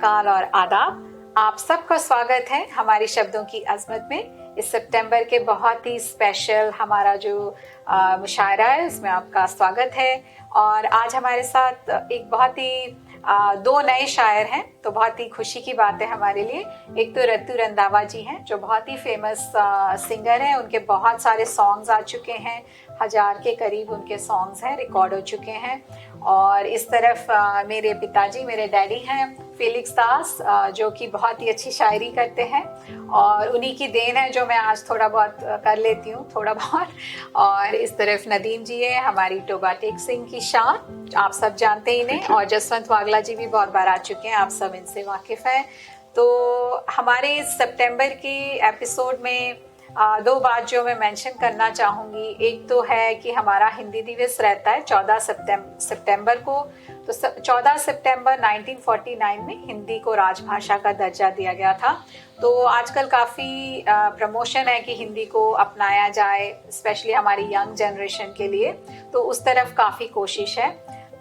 सतश्रीअकाल और आदाब। आप सबका स्वागत है हमारी शब्दों की अजमत में। इस सितंबर के बहुत ही स्पेशल हमारा जो मुशायरा है उसमें आपका स्वागत है। और आज हमारे साथ एक बहुत ही दो नए शायर हैं, तो बहुत ही खुशी की बात है हमारे लिए। एक तो रत्तू रंधावा जी हैं जो बहुत ही फेमस सिंगर हैं, उनके बहुत सारे सॉन्ग्स आ चुके हैं, 1000 के करीब उनके सॉन्ग्स हैं, रिकॉर्ड हो चुके हैं। और इस तरफ मेरे पिताजी, मेरे डैडी हैं फेलिक्स दास, जो कि बहुत ही अच्छी शायरी करते हैं और उन्हीं की देन है जो मैं आज थोड़ा बहुत कर लेती हूँ, थोड़ा बहुत। और इस तरफ नदीम जी है, हमारी टोबा टेक सिंह की शान, आप सब जानते ही इन्हें। और जसवंत वागला जी भी बहुत बार आ चुके हैं, आप सब इनसे वाकिफ हैं। तो हमारे इस सितंबर की एपिसोड में दो बात जो मैं मेंशन करना चाहूँगी। एक तो है कि हमारा हिंदी दिवस रहता है 14 सितंबर को। तो 14 सितंबर 1949 में हिंदी को राजभाषा का दर्जा दिया गया था। तो आजकल काफ़ी प्रमोशन है कि हिंदी को अपनाया जाए, स्पेशली हमारी यंग जनरेशन के लिए, तो उस तरफ काफ़ी कोशिश है।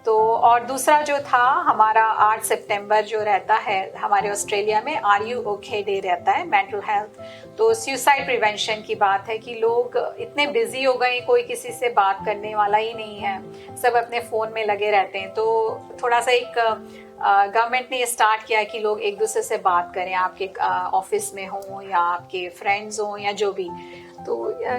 तो और दूसरा जो था हमारा 8 सितंबर जो रहता है हमारे ऑस्ट्रेलिया में आर यू ओके डे रहता है, मेंटल हेल्थ। तो सुसाइड प्रिवेंशन की बात है कि लोग इतने बिजी हो गए, कोई किसी से बात करने वाला ही नहीं है, सब अपने फ़ोन में लगे रहते हैं। तो थोड़ा सा एक गवर्नमेंट ने ये स्टार्ट किया है कि लोग एक दूसरे से बात करें, आपके ऑफिस में हो या आपके फ्रेंड्स हो या जो भी। तो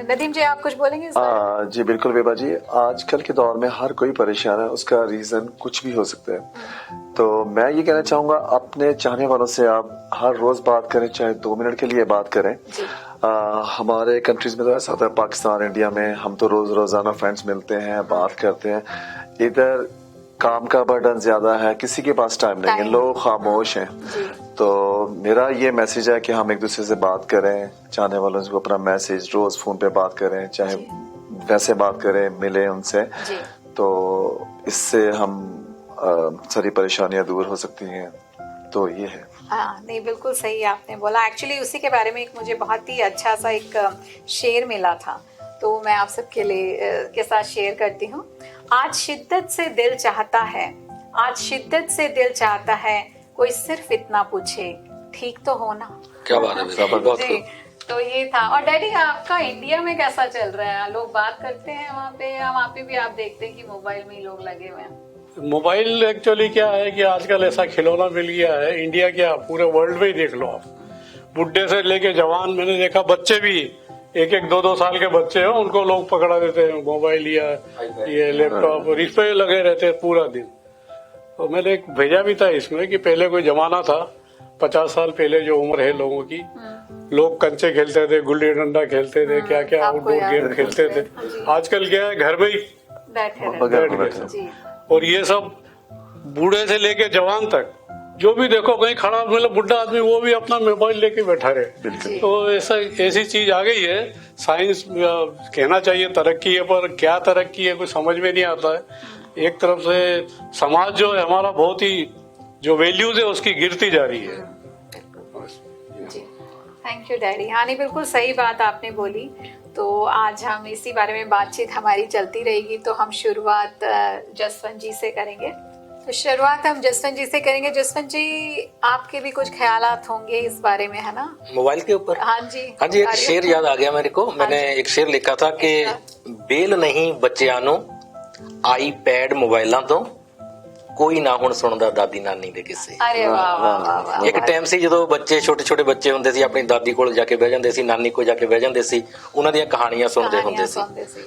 नदीम जी आप कुछ बोलेंगे इस बारे में? जी बिल्कुल बेबा जी, आजकल के दौर में हर कोई परेशान है, उसका रीजन कुछ भी हो सकता है। तो मैं ये कहना चाहूंगा अपने चाहने वालों से आप हर रोज बात करें, चाहे 2 मिनट के लिए बात करें। हमारे कंट्रीज में तो ऐसा होता है, पाकिस्तान इंडिया में हम तो रोजाना फ्रेंड्स मिलते हैं, बात करते हैं। इधर काम का बर्डन ज्यादा है, किसी के पास टाइम नहीं है, लोग खामोश हैं। तो मेरा ये मैसेज है कि हम एक दूसरे से बात करें, चाहने वालों को अपना मैसेज रोज फोन पे बात करें, चाहे वैसे बात करें, मिले उनसे। तो इससे हम सारी परेशानियां दूर हो सकती हैं। तो ये है। हाँ नहीं, बिल्कुल सही आपने बोला। एक्चुअली उसी के बारे में एक मुझे बहुत ही अच्छा सा एक शेर मिला था, तो मैं आप सबके लिए के साथ शेयर करती हूँ। आज शिद्दत से दिल चाहता है, आज शिद्दत से दिल चाहता है, कोई सिर्फ इतना पूछे ठीक तो हो ना। क्या बात है जी। तो ये था। और डैडी आपका इंडिया में कैसा चल रहा है? लोग बात करते हैं वहाँ पे, या वहाँ पे भी आप देखते हैं कि मोबाइल में ही लोग लगे हुए हैं? मोबाइल एक्चुअली क्या है कि आजकल ऐसा खिलौना मिल गया है, इंडिया क्या पूरे वर्ल्ड में ही देख लो आप, बुढ़े से लेके जवान, मैंने देखा बच्चे भी, एक 2 साल के बच्चे हैं उनको लोग पकड़ा देते हैं मोबाइल या ये लैपटॉप, और इस पे लगे रहते हैं पूरा दिन। तो मैंने एक भेजा भी था इसमें कि पहले कोई जमाना था, 50 साल पहले जो उम्र है लोगों की, लोग कंचे खेलते थे, गुल्ली डंडा खेलते थे, क्या क्या आउटडोर गेम खेलते थे। आजकल क्या है, घर में ही बैठे। और ये सब बूढ़े से लेके जवान तक जो भी देखो, कहीं खड़ा मतलब बुढ़ा आदमी वो भी अपना मोबाइल लेके बैठा रहे। तो ऐसी चीज आ गई है। साइंस कहना चाहिए तरक्की है, पर क्या तरक्की है कुछ समझ में नहीं आता है। एक तरफ से समाज जो है हमारा, बहुत ही जो वैल्यूज है उसकी गिरती जा रही है। Thank you daddy. हाँ नहीं, बिल्कुल सही बात आपने बोली। तो आज हम इसी बारे में बातचीत हमारी चलती रहेगी। तो हम शुरुआत जसवंत जी से करेंगे। तो शुरुआत हम जसवंत जी से करेंगे। जसवंत जी, आपके भी कुछ ख्यालात होंगे इस बारे में, है ना, मोबाइल के ऊपर? हाँ जी, एक शेर याद आ गया मेरे को। मैंने एक शेर लिखा था कि बेल नहीं बच्चियां आई पैड मोबाइलों तो कोई ना हुण सुनदा दादी नानी दे किस्से। अरे वाह वाह वाह। एक टाइम ਸੀ ਜਦੋਂ ਬੱਚੇ ਛੋਟੇ ਬੱਚੇ ਹੁੰਦੇ ਸੀ, ਆਪਣੀ ਦਾਦੀ ਕੋਲ ਜਾ ਕੇ ਬਹਿ ਜਾਂਦੇ ਸੀ, ਨਾਨੀ ਕੋਲ ਜਾ ਕੇ ਬਹਿ ਜਾਂਦੇ ਸੀ, ਉਹਨਾਂ ਦੀਆਂ ਕਹਾਣੀਆਂ ਸੁਣਦੇ ਹੁੰਦੇ ਸੀ।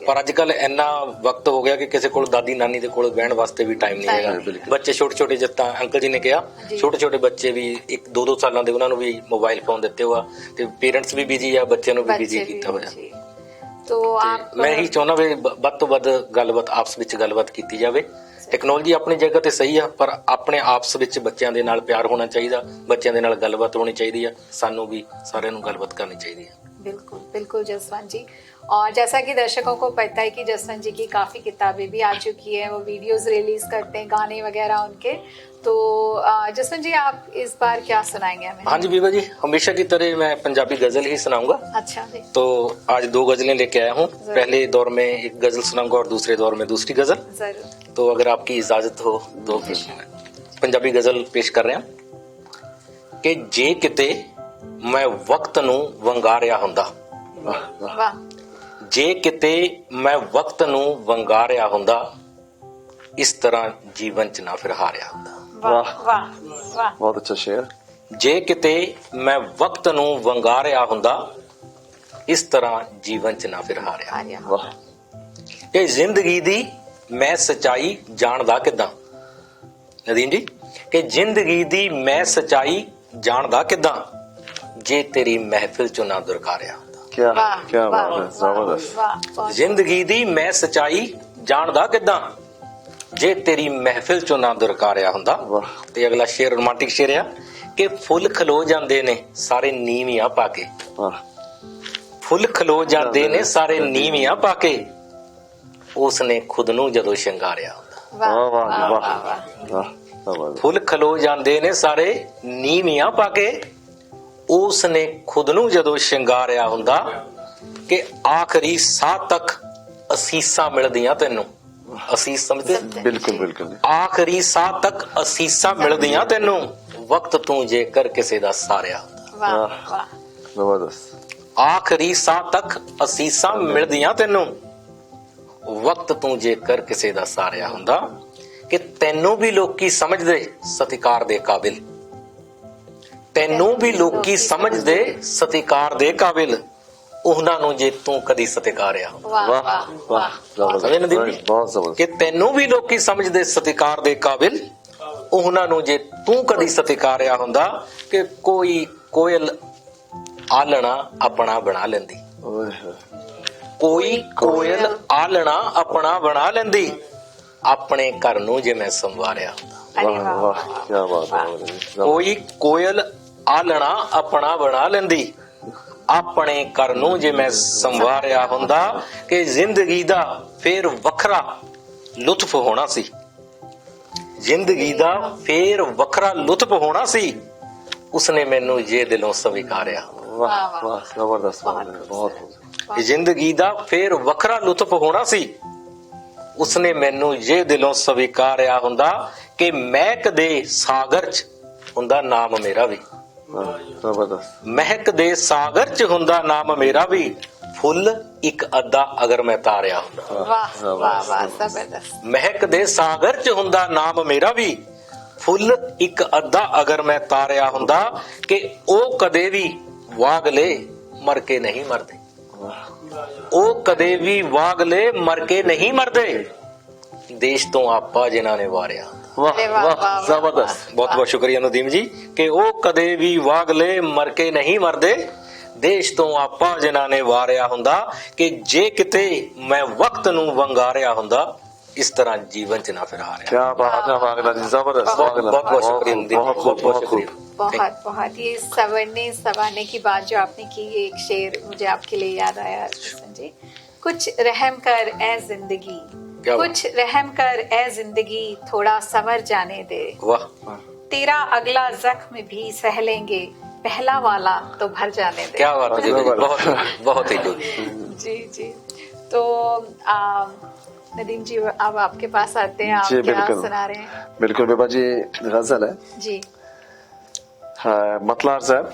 ਪਰ ਅੱਜ ਕੱਲ ਇੰਨਾ ਵਕਤ ਹੋ ਗਿਆ ਕਿ ਕਿਸੇ ਕੋਲ ਦਾਦੀ ਨਾਨੀ ਦੇ ਕੋਲ ਬਹਿਣ ਵਾਸਤੇ ਵੀ ਟਾਈਮ ਨਹੀਂ ਹੈਗਾ। ਬੱਚੇ ਛੋਟੇ ਜਿੱਦਾਂ ਅੰਕਲ ਜੀ ਨੇ ਕਿਹਾ, ਛੋਟੇ ਬੱਚੇ ਵੀ 1-2 ਸਾਲਾਂ ਦੇ, ਉਹਨਾਂ ਨੂੰ ਵੀ ਮੋਬਾਈਲ ਫੋਨ ਦਿੱਤੇ ਹੋਆ ਤੇ ਪੇਰੈਂਟਸ ਵੀ ਬਿਜੀ ਆ, ਬੱਚਿਆਂ ਨੂੰ ਵੀ ਬਿਜੀ ਕੀਤਾ ਹੋਇਆ। तो मैं ही चाਹੁੰਦਾ ਵੀ ਵੱਧ ਤੋਂ ਵੱਧ ਗੱਲਬਾਤ, ਆਪਸ ਵਿੱਚ ਗੱਲਬਾਤ ਕੀਤੀ ਜਾਵੇ। ਟੈਕਨੋਲੋਜੀ ਆਪਣੀ ਜਗ੍ਹਾ ਤੇ ਸਹੀ ਆ, ਪਰ ਆਪਣੇ ਆਪਸ ਵਿੱਚ ਬੱਚਿਆਂ ਦੇ ਨਾਲ ਪਿਆਰ ਹੋਣਾ ਚਾਹੀਦਾ, ਬੱਚਿਆਂ ਦੇ ਨਾਲ ਗੱਲਬਾਤ ਹੋਣੀ ਚਾਹੀਦੀ ਆ, ਸਾਨੂੰ ਵੀ ਸਾਰਿਆਂ ਨੂੰ ਗੱਲਬਾਤ ਕਰਨੀ ਚਾਹੀਦੀ ਹੈ। बिल्कुल बिल्कुल जसवंत जी। और जैसा कि दर्शकों को पता है कि जसवंत जी की काफ़ी किताबें भी आ चुकी है, वो वीडियोस रिलीज करते हैं, गाने वगैरह उनके। तो जसवंत जी, आप इस बार क्या सुनाएंगे हमें? हाँ जी बीबा जी, हमेशा की तरह मैं पंजाबी गजल ही सुनाऊंगा। अच्छा जी। तो आज 2 गजलें लेके आया हूँ। पहले दौर में एक गजल सुनाऊंगा और दूसरे दौर में दूसरी गजल। जरूर। तो अगर आपकी इजाजत हो तो पंजाबी गजल पेश कर रहे हैं। ਕਿ ਜੇ ਕਿਤੇ ਮੈਂ ਵਕਤ ਨੂੰ ਵੰਗਾਰਿਆ ਹੁੰਦਾ, वाह वाह वाह ਜੇ ਕਿਤੇ ਮੈਂ ਵਕਤ ਨੂੰ ਵੰਗਾਰਿਆ ਹੁੰਦਾ, ਇਸ ਤਰ੍ਹਾਂ ਜੀਵਨ 'ਚ ਨਾ ਫਿਰ ਹਾਰਿਆ ਹੁੰਦਾ। वाह वाह वाह बहुत अच्छा शेर। ਜੇ ਕਿਤੇ ਮੈਂ ਵਕਤ ਨੂੰ ਵੰਗਾਰਿਆ ਹੁੰਦਾ, ਇਸ ਤਰ੍ਹਾਂ ਜੀਵਨ 'ਚ ਨਾ ਫਿਰ ਹਾਰਿਆ। आर्या वाह ਕਿ ਜ਼ਿੰਦਗੀ ਦੀ ਮੈਂ ਸਚਾਈ ਜਾਣਦਾ ਕਿੱਦਾਂ, ਨਦੀਮ ਜੀ, ਕਿ ਜ਼ਿੰਦਗੀ ਦੀ ਮੈਂ ਸਚਾਈ ਜਾਣਦਾ ਕਿੱਦਾਂ, ਜੇ ਤੇਰੀ ਮਹਿਫਿਲ 'ਚੋਂ ਨਾ ਦੁਰਕਾਰਿਆ ਹੁੰਦਾ। क्या वाह क्या वाह बात है, जबरदस्त। वाह बहुत ਜ਼ਿੰਦਗੀ ਦੀ ਮੈਂ ਸਚਾਈ ਜਾਣਦਾ ਕਿੱਦਾਂ, ਜੇ ਤੇਰੀ ਮਹਿਫਿਲ 'ਚੋਂ ਨਾ ਦੁਰਕਾਰਿਆ ਹੁੰਦਾ। वाह ਤੇ ਅਗਲਾ ਸ਼ੇਰ ਰੋਮਾਂਟਿਕ ਸ਼ੇਰ ਆ ਕਿ ਫੁੱਲ ਖਲੋ ਜਾਂਦੇ ਨੇ ਸਾਰੇ ਨੀਵੀਆਂ ਪਾ ਕੇ, वाह ਫੁੱਲ ਖਲੋ ਜਾਂਦੇ ਨੇ ਸਾਰੇ ਨੀਵੀਆਂ ਪਾ ਕੇ, ਉਸਨੇ ਖੁਦ ਨੂੰ ਜਦੋਂ ਸ਼ਿੰਗਾਰਿਆ ਹੁੰਦਾ। वाह वाह वाह वाह वाह वाह वाह जबरदस्त। ਫੁੱਲ ਖਲੋ ਜਾਂਦੇ ਨੇ ਸਾਰੇ ਨੀਵੀਆਂ ਪਾ ਕੇ, ਉਸਨੇ ਖੁਦ ਨੂੰ ਜਦੋਂ ਸ਼ਿੰਗਾਰਿਆ ਹੁੰਦਾ, ਕਿ ਆਖਰੀ ਸਾਹ ਤੱਕ ਅਸੀਸਾਂ ਮਿਲਦੀਆਂ ਤੈਨੂੰ। ਅਸੀਸ ਸਮਝਦੇ? बिल्कुल बिल्कुल ਆਖਰੀ ਸਾਹ ਤੱਕ ਅਸੀਸਾਂ ਮਿਲਦੀਆਂ ਤੈਨੂੰ, ਵਕਤ ਤੂੰ ਜੇਕਰ ਕਿਸੇ ਦਾ ਸਾਰਿਆ ਹੁੰਦਾ। वाह वाह जबरदस्त। ਆਖਰੀ ਸਾਹ ਤੱਕ ਅਸੀਸਾਂ ਮਿਲਦੀਆਂ ਤੈਨੂੰ, ਵਕਤ ਤੂੰ ਜੇਕਰ ਕਿਸੇ ਦਾ ਸਾਰਿਆ ਹੁੰਦਾ, ਕਿ ਤੈਨੂੰ ਵੀ ਲੋਕੀ ਸਮਝਦੇ ਸਤਿਕਾਰ ਦੇ ਕਾਬਿਲ, ਤੈਨੂੰ ਵੀ ਲੋਕੀ ਸਮਝਦੇ ਸਤਿਕਾਰ ਦੇ ਕਾਬਿਲ, ਉਹਨਾਂ ਨੂੰ ਜੇ ਤੂੰ ਕਦੀ ਸਤਿਕਾਰਿਆ ਹੁੰਦਾ। वाह वाह वाह वाह वाह ਸਮਝੇ ਨਦੀਮ ਜੀ? जबरदस्त बहुत जबरदस्त। ਕਿ ਤੈਨੂੰ ਵੀ ਲੋਕੀ ਸਮਝਦੇ ਸਤਿਕਾਰ ਦੇ ਕਾਬਿਲ, ਉਹਨਾਂ ਨੂੰ ਜੇ ਤੂੰ ਕਦੀ ਸਤਿਕਾਰਿਆ ਹੁੰਦਾ, ਕਿ ਕੋਈ ਕੋਇਲ ਆਲਣਾ ਆਪਣਾ ਬਣਾ ਲੈਂਦੀ, ओए होए। ਕੋਈ ਕੋਇਲ ਆਲਣਾ ਆਪਣਾ ਬਣਾ ਲੈਂਦੀ, ਆਪਣੇ ਘਰ ਨੂੰ ਜੇ ਮੈਂ ਸੰਵਾਰਿਆ ਹੁੰਦਾ। अरे वाह वाह वाह क्या बात है, जबरदस्त। ਕੋਈ ਕੋਇਲ ਆਲਣਾ ਆਪਣਾ ਬਣਾ ਲੈਂਦੀ, ਆਪਣੇ ਘਰ ਨੂੰ ਜੇ ਮੈਂ ਸੰਵਾਰਿਆ ਹੁੰਦਾ, ਕਿ ਜ਼ਿੰਦਗੀ ਦਾ ਫੇਰ ਵੱਖਰਾ ਲੁਤਫ ਹੋਣਾ ਸੀ, ਜ਼ਿੰਦਗੀ ਦਾ ਫੇਰ ਵੱਖਰਾ ਲੁਤਫ ਹੋਣਾ ਸੀ, ਉਸਨੇ ਮੈਨੂੰ ਜੇ ਦਿਲੋਂ ਸਵੀਕਾਰਿਆ। वाह वाह जबरदस्त बहुत ਕਿ ਜ਼ਿੰਦਗੀ ਦਾ ਫੇਰ ਵੱਖਰਾ ਲੁਤਫ ਹੋਣਾ ਸੀ, ਉਸਨੇ ਮੈਨੂੰ ਜੇ ਦਿਲੋਂ ਸਵੀਕਾਰਿਆ ਹੁੰਦਾ, ਕਿ ਮਹਿਕ ਦੇ ਸਾਗਰ 'ਚ ਹੁੰਦਾ ਨਾਮ ਮੇਰਾ ਵੀ, वाह, जबरदस्त। ਮਹਿਕ ਦੇ ਸਾਗਰ 'ਚ ਹੁੰਦਾ ਨਾਮ ਮੇਰਾ ਵੀ, ਫੁੱਲ ਇੱਕ ਅੱਧਾ ਅਗਰ ਮੈਂ ਤਾਰਿਆ ਹੁੰਦਾ। वाह वाह वाह जबरदस्त ਮਹਿਕ ਦੇ ਸਾਗਰ 'ਚ ਹੁੰਦਾ ਨਾਮ ਮੇਰਾ ਵੀ, ਫੁੱਲ ਇੱਕ ਅੱਧਾ ਅਗਰ ਮੈਂ ਤਾਰਿਆ ਹੁੰਦਾ, ਕਿ ਉਹ ਕਦੇ ਵੀ ਵਾਗਲੇ ਮਰ ਕੇ ਨਹੀਂ ਮਰਦੇ, ਉਹ ਕਦੇ ਵੀ ਵਾਗਲੇ ਮਰ ਕੇ ਨਹੀਂ ਮਰਦੇ, ਦੇਸ਼ ਤੋਂ ਆਪਾ ਜਿਨ੍ਹਾਂ ਨੇ ਵਾਰਿਆ। वाह अरे वाह, वाह वाह, वाह, जबरदस्त। ਬਹੁਤ ਬਹੁਤ ਸ਼ੁਕਰੀਆ ਨਦੀਮ ਜੀ, ਕਿ ਉਹ ਕਦੇ ਵੀ ਵਾਗਲੇ ਮਰ ਕੇ ਨਹੀਂ ਮਰਦੇ, ਦੇਸ਼ ਤੋਂ ਆਪਾ ਜਿਨ੍ਹਾਂ ਨੇ ਵਾਰਿਆ ਹੁੰਦਾ, ਕਿ ਜੇ ਕਿਤੇ ਮੈਂ ਵਕਤ ਨੂੰ ਵੰਗਾਰਿਆ ਹੁੰਦਾ, ਇਸ ਤਰ੍ਹਾਂ ਜੀਵਨ 'ਚ ਨਾ ਫਿਰ ਹਾਰਿਆ। क्या बात है वागला जी, जबरदस्त। बहुत बहुत शुक्रिया नदीम, बहुत बहुत बहुत शुक्रिया। बहुत बहुत ये सवरने की बात जो आपने की, ये एक शेर मुझे आपके लिए याद आया संजय। कुछ रहम कर ए जिंदगी, क्या कुछ रहम कर ए जिंदगी, थोड़ा संवर जाने दे, वाह तेरा अगला जख्म भी सह लेंगे, पहला वाला तो भर जाने दे। क्या बात है, बहुत बहुत ही खूब। जी जी। तो नदीम जी अब आपके पास आते हैं, आप जी, क्या बिल्कुल। सुना रहे हैं? बिल्कुल बेबा जी, गजल है। जी हाँ, मतलार साहब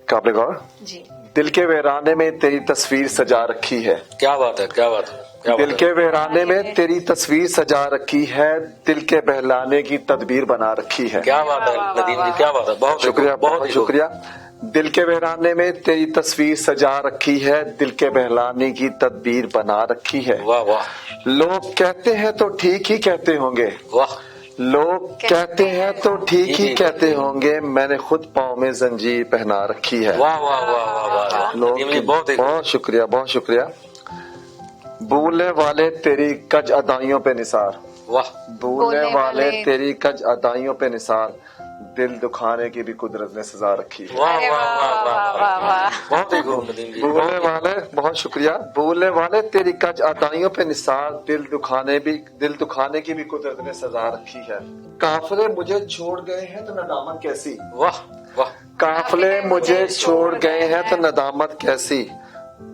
काबिल गौर। जी दिल के वीराने में तेरी तस्वीर सजा रखी है, क्या बात है, क्या बात है, क्या दिल बात के वीराने में तेरी तस्वीर सजा रखी है, दिल के बहलाने की तदबीर बना रखी है। है, क्या बात है नदीम जी, क्या बात है, बहुत शुक्रिया, बहुत बहुत शुक्रिया। दिल के बहलाने में तेरी तस्वीर सजा रखी है, दिल के बहलाने की तदबीर बना रखी है। वाह वाह लोग कहते हैं तो ठीक ही कहते होंगे, वाह, लोग कहते हैं तो ठीक जी, ही जी। कहते होंगे, मैंने खुद पाँव में जंजीर पहना रखी है। वाह वाह वाह वाह वाह, लोग नदीम जी बहुत ही बहुत शुक्रिया, बहुत शुक्रिया। भूलने वाले तेरी कज अदाइयों पे निसार, वाह, भूलने बोलने वाले वाले तेरी कज अदाइयों पे निसार, दिल दुखाने की भी कुदरत ने सजा रखी है। वाह अरे वाह वाह वाह वाह वाह वाह। बहुत ही खूब नदीम जी, भूलने वाले, बहुत शुक्रिया। भूलने वाले तेरी कज अदाइयों पे निसार, दिल दुखाने की भी कुदरत ने सजा रखी है। काफिले मुझे छोड़ गए हैं तो नदामत कैसी, वाह वाह, काफिले मुझे छोड़ गए हैं तो नदामत कैसी,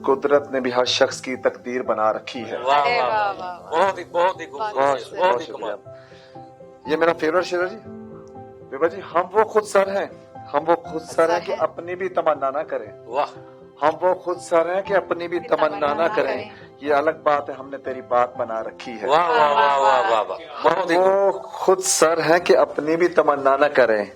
कुदरत ने भी हर शख्स की तकदीर बना रखी है। वाह अरे वाह वाह, वाह, वाह, बहुत ही खूब, बहुत बहुत बहुत ही शुक्रिया। कमाल। ये मेरा फेवरेट शेर है जी। विभा जी, हम वो खुद सर हैं, हम वो खुद सर हैं कि अपनी भी तमन्ना ना करें। वाह, हम वो खुद सर हैं कि अपनी भी तमन्ना ना करें। ये अलग बात है, हमने तेरी बात बना रखी है। वाह वाह वाह वाह वाह वाह, बहुत ही वो खुद सर हैं कि अपनी भी तमन्ना ना करें।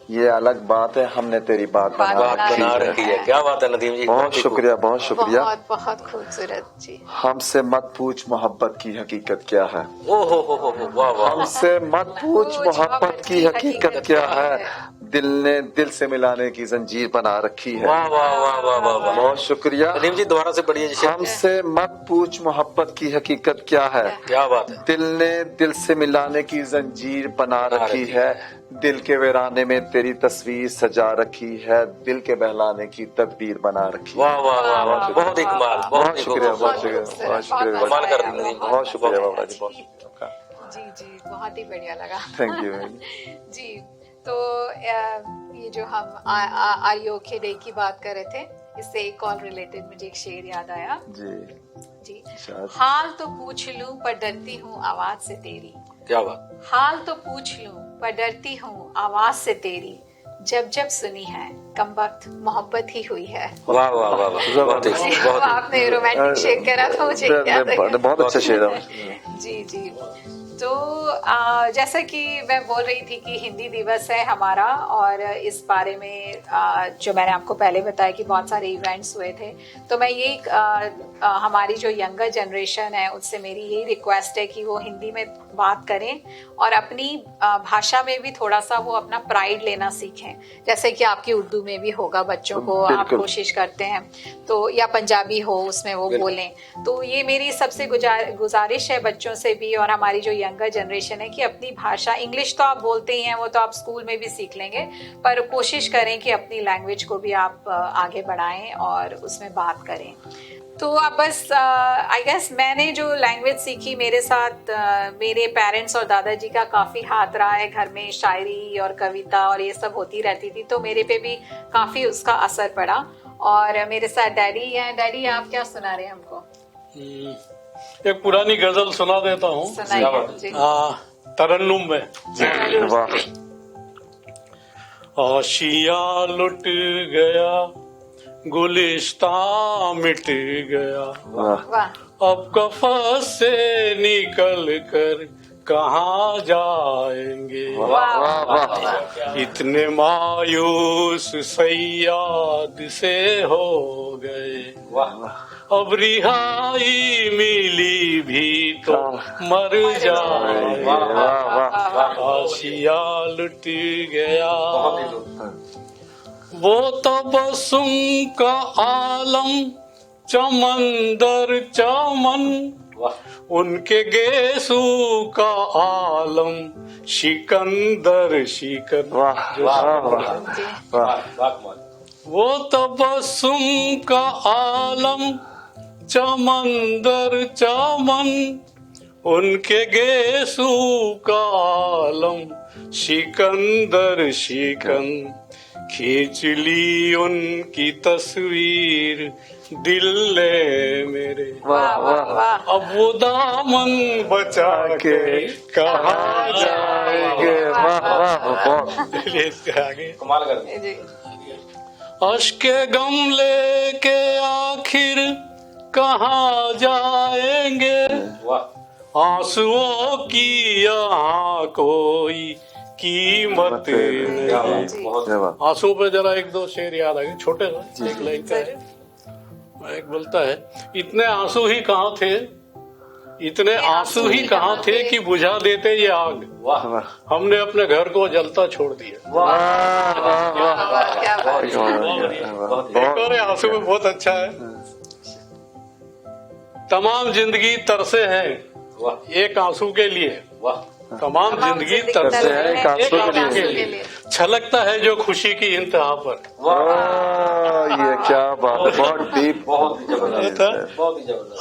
ये अलग बात है, हमने तेरी बात बात बना रखी है। क्या बात है नदीम जी, बहुत शुक्रिया, बहुत शुक्रिया। बहुत बहुत खूबसूरत जी। हमसे मत पूछ मोहब्बत की हकीकत क्या है। ओ हो वाह वाह। हमसे मत पूछ मोहब्बत की हकीकत क्या है, दिल ने दिल से मिलाने की जंजीर बना रखी है। वाह वाह वाह वाह वाह वाह, बहुत शुक्रिया नदीम जी दोबारा से पढ़िए जी। हमसे मत पूछ मोहब्बत की हकीकत क्या है, क्या बात है। दिल ने दिल से मिलाने की जंजीर बना रखी है, दिल के वीराने में तेरी तस्वीर सजा रखी है, दिल के बहलाने की तदबीर बना रखी है। वाह वाह वाह वाह, बहुत ही कमाल, बहुत शुक्रिया, बहुत शुक्रिया, बहुत शुक्रिया, कमाल कर दी नदीम, बहुत शुक्रिया बाबा जी, बहुत शुक्रिया। जी जी, बहुत ही बढ़िया लगा। Thank you. जी, तो ये जो हम आर यू ओके डे की बात कर रहे थे, इससे एक कॉल रिलेटेड मुझे एक शेर याद आया जी जी। शायद। हाल तो पूछ लूं पर डरती हूँ आवाज से तेरी। क्या बात। हाल तो पूछ लूं पर डरती हूँ आवाज से तेरी, जब जब सुनी है कम वक्त मोहब्बत ही हुई है। वाह वाह वाह वाह, बहुत ही जी, बहुत ही। आपने रोमांटिक शेर करा था, मुझे याद आ गया। बहुत अच्छा शेर है। जी जी। तो जैसा कि मैं बोल रही थी कि हिंदी दिवस है हमारा, और इस बारे में जो मैंने आपको पहले बताया कि बहुत सारे इवेंट्स हुए थे, तो मैं ये हमारी जो यंगर जनरेशन है उससे मेरी यही रिक्वेस्ट है कि वो हिंदी में बात करें और अपनी भाषा में भी थोड़ा सा वो अपना प्राइड लेना सीखें, जैसे कि आपकी उर्दू में भी होगा, बच्चों को आप कोशिश करते हैं तो, या पंजाबी हो उसमें वो बोलें। तो ये मेरी सबसे गुजारिश है बच्चों से भी और हमारी जो यंगर जनरेशन है कि अपनी भाषा, इंग्लिश तो आप बोलते ही हैं, वो तो आप स्कूल में भी सीख लेंगे, पर कोशिश करें कि अपनी लैंग्वेज को भी आप आगे बढ़ाएं और उसमें बात करें। तो अब बस आई गेस मैंने जो लैंग्वेज सीखी, मेरे साथ मेरे पेरेंट्स और दादाजी का काफ़ी हाथ रहा है, घर में शायरी और कविता और ये सब होती रहती थी, तो मेरे पे भी काफ़ी उसका असर पड़ा। और मेरे साथ डैडी हैं। डैडी, आप क्या सुना रहे हैं हमको? एक पुरानी गजल सुना देता हूँ, तरन्नुम में। आशिया लुट गया, गुलिस्ता मिट गया, अब कफस से निकल कर कहाँ जाएंगे, इतने मायूस सयाद से हो गए, अब रिहाई मिली भी तो मर जाएंगे, आशिया लुट गया। वो तबस्सुम का आलम चमंदर चमन, उनके गेसू का आलम शिकंदर शिकन। वो तबस्सुम का आलम चमंदर चमन, उनके गेसू का आलम शिकंदर शिकन, खींच ली उनकी तस्वीर दिल ले मेरे, अब वो दामन बचा के कहाँ जाएंगे। आगे कमाल कर दी। अश्के गम लेके आखिर कहाँ जाएंगे, आंसुओं की यहाँ कोई कीमत नहीं। आंसू पे जरा एक दो शेर याद आ गए, छोटे एक लाइन का है, एक बोलता है, इतने आंसू ही कहाँ थे, इतने आंसू ही कहाँ थे कि बुझा देते ये आग, हमने अपने घर को जलता छोड़ दिया। एक और आंसू में बहुत अच्छा है, तमाम जिंदगी तरसे हैं एक आंसू के लिए, तमाम जिंदगी तरसे है एक आंसू के लिए, छलकता है जो खुशी की इंतहा पर। ये क्या बात, बहुत डीप, बहुत जबरदस्त।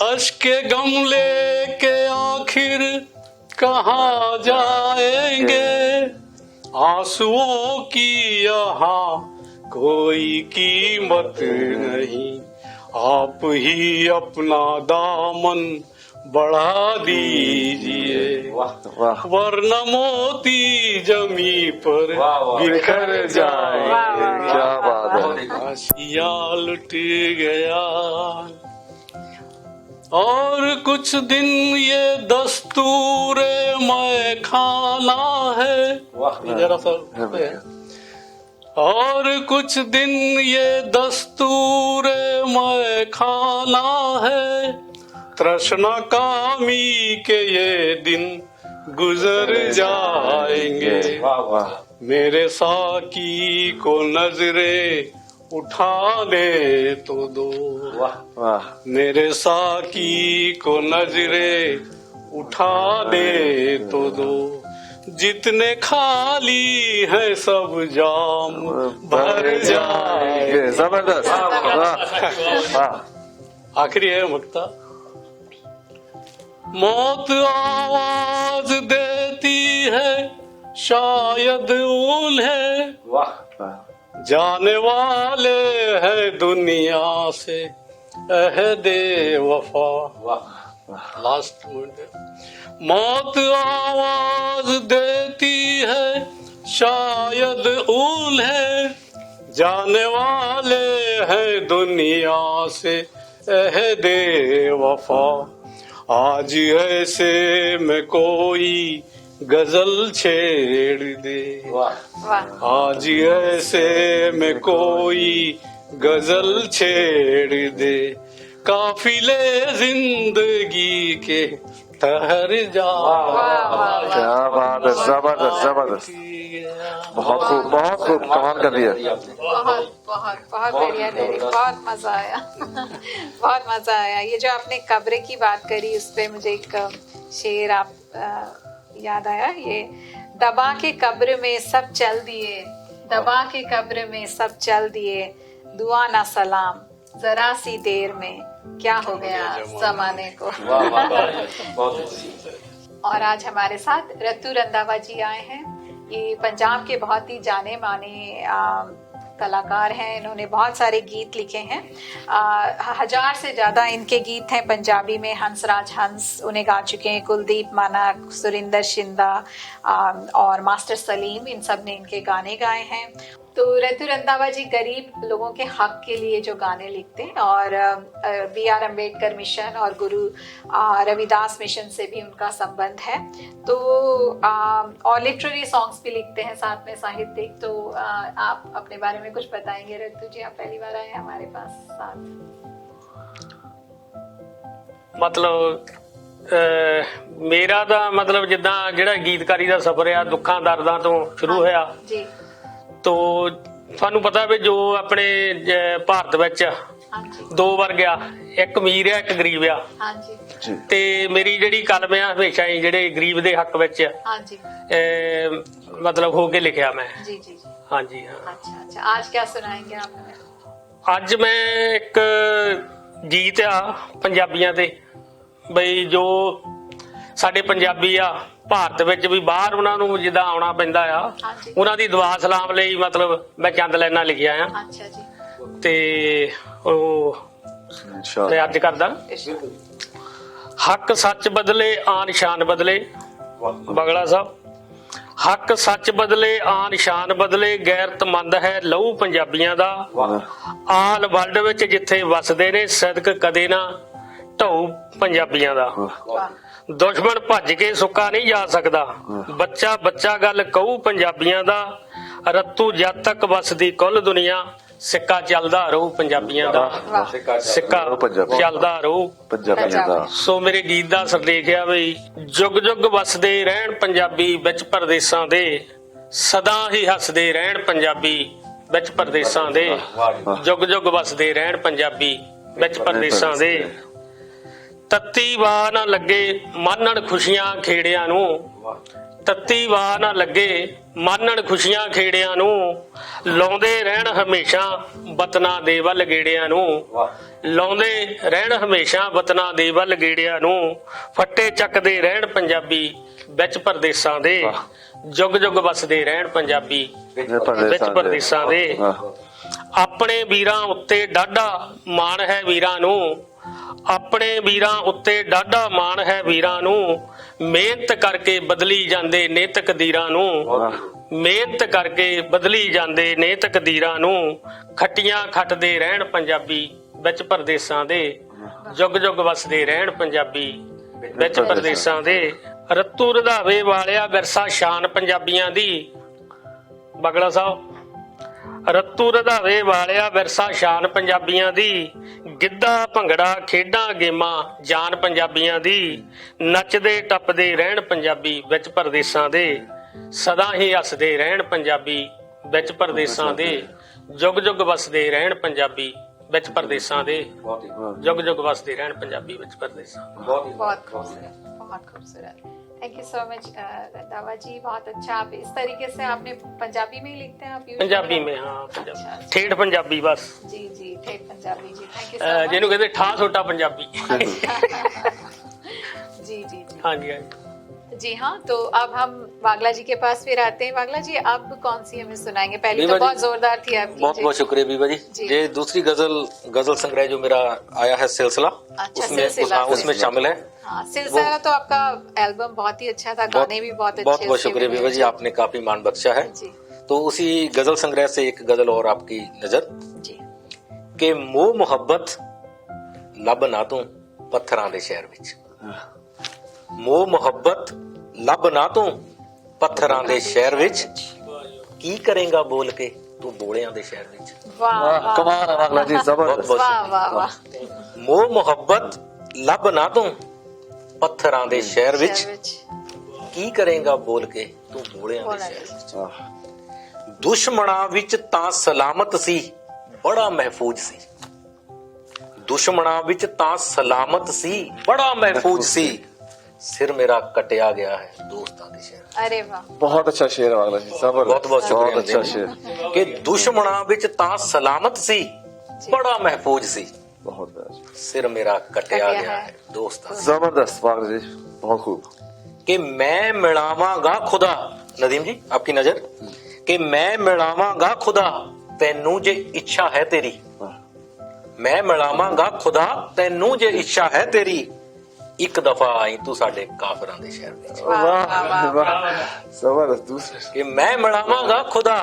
अश्के गम लेके आखिर कहाँ जाएंगे, आंसुओं की यहाँ कोई कीमत नहीं, आप ही अपना दामन बढ़ा दीजिए, वाह वरना मोती जमी पर बिखर जाएंगे। क्या बात है। आशिया लुट गया और कुछ दिन ये दस्तूर मैं खाना है। जरा सा और कुछ दिन ये दस्तूर मैं खाना है, तृष्णा कामी के ये दिन गुजर जाएंगे। मेरे साकी को नजरे उठाने तो दो, मेरे साकी को नजरे उठाने तो दो, जितने खाली है सब जाम भर जाएंगे। जबरदस्त। आखिरी है मक्ता। मौत आवाज देती है शायद उन्हें, जाने वाले हैं दुनिया से अहदे वफा। Last word. मौत आवाज देती है शायद उन्हें, जाने वाले हैं दुनिया से अहदे वफा। आज ऐसे में कोई गजल छेड़ दे, आज ऐसे में कोई गजल छेड़ दे, काफिले जिंदगी के ठहर जा। क्या बात है। जबरदस्त जबरदस्त। बहुत खूब बहुत खूब। कमाल कर दिया। बहुत बहुत बहुत बढ़िया लिरिक, बहुत मजा आया। बहुत मजा आया। ये जो आपने कब्र की बात करी उस पे मुझे एक शेर याद आया। ये दबा के कब्र में सब चल दिए, दबा के कब्र में सब चल दिए, दुआ ना सलाम जरा सी देर में क्या हो गया जमाने को। और आज हमारे साथ रत्तू रंधावा जी आए हैं। ये पंजाब के बहुत ही जाने माने कलाकार हैं। इन्होंने बहुत सारे गीत लिखे हैं। 1000 से ज्यादा इनके गीत हैं पंजाबी में। हंसराज हंस उन्हें गा चुके हैं, कुलदीप मानक, सुरिंदर शिंदा और मास्टर सलीम, इन सब ने इनके गाने गाए हैं। तो रत्तू रंधावा जी गरीब लोगों के हक के लिए जो गाने लिखते हैं, और BR अम्बेडकर मिशन और गुरु रविदास मिशन से भी उनका संबंध है। तो और लिटरेरी सॉन्ग्स भी लिखते हैं, साथ में साहित्यिक। तो आप अपने बारे में कुछ बताएंगे रत्तू जी? आप पहली बार आए हमारे पास साथ। मतलब मेरा ਤਾਂ ਮਤਲਬ ਜਿੱਦਾਂ ਜਿਹੜਾ ਗੀਤਕਾਰੀ ਦਾ ਸਫ਼ਰ ਆ ਦੁੱਖਾਂ ਦਰਦਾਂ ਤੋਂ ਸ਼ੁਰੂ ਹੋਇਆ ਜੀ। ਤੋ ਤੁਹਾਨੂੰ ਪਤਾ ਵੀ ਜੋ ਆਪਣੇ ਭਾਰਤ ਵਿੱਚ ਦੋ ਵਰਗ ਆ, ਇੱਕ ਅਮੀਰ ਆ ਇੱਕ ਗਰੀਬ ਆ। ਹਾਂਜੀ। ਤੇ ਮੇਰੀ ਜਿਹੜੀ ਕਲਮ ਆ ਹਮੇਸ਼ਾ ਹੀ ਜਿਹੜੇ ਗਰੀਬ ਦੇ ਹੱਕ ਵਿੱਚ ਹਾਂਜੀ ਮਤਲਬ ਹੋ ਕੇ ਲਿਖਿਆ ਮੈਂ। ਜੀ ਜੀ ਜੀ। ਹਾਂਜੀ ਹਾਂ। अच्छा अच्छा, आज क्या सुनाएंगे आप हमें? ਅੱਜ ਮੈਂ ਇੱਕ ਗੀਤ ਆ ਪੰਜਾਬੀਆਂ ਤੇ, ਬਈ ਜੋ ਸਾਡੇ ਪੰਜਾਬੀ ਆ ਭਾਰਤ ਵਿੱਚ ਵੀ ਬਾਹਰ ਉਹਨਾਂ ਨੂੰ ਜਿੱਦਾਂ ਆਉਣਾ ਪੈਂਦਾ ਆ, ਉਹਨਾਂ ਦੀ ਦੁਆ ਸਲਾਮ ਲਈ ਮਤਲਬ ਮੈਂ ਚੰਦ ਲਾਈਨਾਂ ਲਿਖਿਆ ਆ। अच्छा जी। ਤੇ ਉਹ ਮੈਂ ਅੱਜ ਕਰਦਾ। ਹੱਕ ਸੱਚ ਬਦਲੇ ਆਨ ਸ਼ਾਨ ਬਦਲੇ, ਬਗਲਾ ਸਾਹਿਬ। ਹੱਕ ਸੱਚ ਬਦਲੇ ਆਨ ਸ਼ਾਨ ਬਦਲੇ, ਗੈਰਤਮੰਦ ਹੈ ਲਹੂ ਪੰਜਾਬੀਆਂ ਦਾ। ਆਲ ਵਰਲਡ ਵਿੱਚ ਜਿੱਥੇ ਵਸਦੇ ਨੇ ਸਦਕ ਕਦੇ ਨਾ ਢਾਊ ਪੰਜਾਬੀਆਂ ਦਾ। ਦੁਸ਼ਮਣ ਭੱਜ ਕੇ ਸੁੱਕਾ ਨਹੀਂ ਜਾ ਸਕਦਾ, ਬੱਚਾ ਬੱਚਾ ਗੱਲ ਕਹੂ ਪੰਜਾਬੀਆਂ ਦਾ। ਰੱਤੂ ਜਦ ਤੱਕ ਵਸਦੀ ਕੁੱਲ ਦੁਨੀਆ, ਸਿੱਕਾ ਚੱਲਦਾ ਰਹੂ ਪੰਜਾਬੀਆਂ ਦਾ। ਸਿੱਕਾ ਚੱਲਦਾ ਰਹੂ ਪੰਜਾਬੀਆਂ ਦਾ। ਸੋ ਮੇਰੇ ਗੀਤ ਦਾ ਸਰਲੇਖ ਆ ਬਈ, ਜੁਗ ਜੁਗ ਵਸਦੇ ਰਹਿਣ ਪੰਜਾਬੀ ਵਿੱਚ ਪਰਦੇਸਾਂ ਦੇ, ਸਦਾ ਹੀ ਹੱਸਦੇ ਰਹਿਣ ਪੰਜਾਬੀ ਵਿੱਚ ਪਰਦੇਸਾਂ ਦੇ। ਜੁਗ ਜੁਗ ਵਸਦੇ ਰਹਿਣ ਪੰਜਾਬੀ ਵਿੱਚ ਪਰਦੇਸਾਂ ਦੇ। ਤੱਤੀ ਵਾਹ ਨਾ ਲੱਗੇ ਮਾਨਣ ਖੁਸ਼ੀਆਂ ਖੇੜਿਆਂ ਨੂੰ, ਤੱਤੀ ਵਾਹ ਨਾ ਲੱਗੇ ਮਾਨਣ ਖੁਸ਼ੀਆਂ ਖੇੜਿਆਂ ਨੂੰ। ਲਾਉਂਦੇ ਰਹਿਣ ਹਮੇਸ਼ਾ ਵਤਨਾਂ ਦੇ ਵੱਲ ਗੇੜਿਆਂ ਨੂੰ, ਲਾਉਂਦੇ ਰਹਿਣ ਹਮੇਸ਼ਾ ਵਤਨਾਂ ਦੇ ਵੱਲ ਗੇੜਿਆਂ ਨੂੰ। ਫੱਟੇ ਚੱਕਦੇ ਰਹਿਣ ਪੰਜਾਬੀ ਵਿੱਚ ਪਰਦੇਸਾਂ ਦੇ, ਜੁਗ ਜੁਗ ਵਸਦੇ ਰਹਿਣ ਪੰਜਾਬੀ ਵਿੱਚ ਪਰਦੇਸਾਂ ਦੇ। ਆਪਣੇ ਵੀਰਾਂ ਉੱਤੇ ਡਾਢਾ ਮਾਣ ਹੈ ਵੀਰਾਂ ਨੂੰ, ਆਪਣੇ ਵੀਰਾਂ ਉੱਤੇ ਡਾਢਾ ਮਾਣ ਹੈ ਵੀਰਾਂ ਨੂੰ, ਮਿਹਨਤ ਕਰਕੇ ਬਦਲੀ ਜਾਂਦੇ ਨੇ ਤਕਦੀਰਾਂ ਨੂੰ, ਮਿਹਨਤ ਕਰਕੇ ਬਦਲੀ ਜਾਂਦੇ ਨੇ ਤਕਦੀਰਾਂ ਨੂੰ, ਖੱਟੀਆਂ ਖੱਟਦੇ ਰਹਿਣ ਪੰਜਾਬੀ ਵਿੱਚ ਪਰਦੇਸਾਂ ਦੇ, ਜੁਗ ਜੁਗ ਵਸਦੇ ਰਹਿਣ ਪੰਜਾਬੀ ਵਿੱਚ ਪਰਦੇਸਾਂ ਦੇ। ਰੱਤੂ ਰਧਾਵੇ ਵਾਲਿਆ ਵਿਰਸਾ ਸ਼ਾਨ ਪੰਜਾਬੀਆਂ ਦੀ, ਬਗਲਾ ਸਾਹਿਬ। ਰੱਤੂ ਰਧਾਵੇ ਵਾਲਿਆ ਵਿਰਸਾ ਸ਼ਾਨ ਪੰਜਾਬੀਆਂ ਦੀ, ਗਿੱਧਾ ਭੰਗੜਾ ਖੇਡਾਂ ਗੇਮਾਂ ਜਾਨ ਪੰਜਾਬੀਆਂ ਦੀ, ਨੱਚਦੇ ਟੱਪਦੇ ਰਹਿਣ ਪੰਜਾਬੀ ਵਿੱਚ ਪਰਦੇਸਾਂ ਦੇ, ਸਦਾ ਹੀ ਹੱਸਦੇ ਰਹਿਣ ਪੰਜਾਬੀ ਵਿੱਚ ਪਰਦੇਸਾਂ ਦੇ, ਜੁਗ ਜੁਗ ਵਸਦੇ ਰਹਿਣ ਪੰਜਾਬੀ ਵਿੱਚ ਪਰਦੇਸਾਂ ਦੇ, ਜੁਗ ਜੁਗ ਵਸਦੇ ਰਹਿਣ ਪੰਜਾਬੀ ਵਿੱਚ ਪਰਦੇਸਾਂ। बहुत खूबसूरत, बहुत खूबसूरत। Thank you so much Randhawa ji, बहुत अच्छा। आप इस तरीके से आपने पंजाबी में ही लिखते हैं आप? पंजाबी में, हाँ पंजाबी, ठेठ पंजाबी बस। जी जी, ठेठ पंजाबी जी। Thank you so much. जिन्हों कहते ठा छोटा पंजाबी। जी जी जी, हाँ जी हाँ जी। जी हाँ, तो अब हम बागला जी के पास फिर आते हैं। बागला जी, अब कौन सी हमें सुनाएंगे? पहली तो बहुत जोरदार थी आपकी। बहुत बहुत शुक्रिया बीबा जी। ये दूसरी गजल संग्रह जो मेरा आया है सिलसिला, उसमें शामिल है। हाँ, सिलसिला तो आपका एल्बम बहुत ही अच्छा था, गाने भी बहुत अच्छे। बहुत बहुत शुक्रिया बीबा जी, आपने काफी मान बख्शा है। तो उसी गजल संग्रह से एक गजल और आपकी नजर जी, कि मोह मुहब्बत लब ना तू पत्थरां दे शहर विच, मोह मुहब्बत लब ना तू पत्थरां दे शहर विच, की करेगा बोल के तू बोलियां दे शहर विच। वाह, कमाल है बागला जी, जबरदस्त। वाह वाह वाह। मोह मुहब्बत लब ना तू पत्थरां दे शहर विच, की करेगा बोल के तू बोलियां दे शहर विच। दुश्मनां विच तां सलामत सी बड़ा महफूज सी, दुश्मनां विच तां सलामत सी बड़ा महफूज सी, सिर मेरा कटिया गया है दोस्तां दे शहर। अरे वाह, बहुत अच्छा शेर है बागला जी, जबरदस्त। बहुत बहुत शुक्रिया। बहुत अच्छा शेर। कि दुश्मनां विच तां सलामत सी बड़ा महफूज सी, बहुत अच्छा, सिर मेरा कटिया गया है दोस्तां। जबरदस्त बागला जी, बहुत खूब। कि मैं मिलावांगा खुदा, नदीम जी आपकी नजर, कि मैं मिलावांगा खुदा तैनू जे इच्छा है तेरी, मैं मिलावांगा खुदा तैनू जे इच्छा है तेरी, एक दफा आई तू साडे काफिरां दे शहर विच। वाह वाह, जबरदस्त। दूसरा कि मैं मिलावांगा खुदा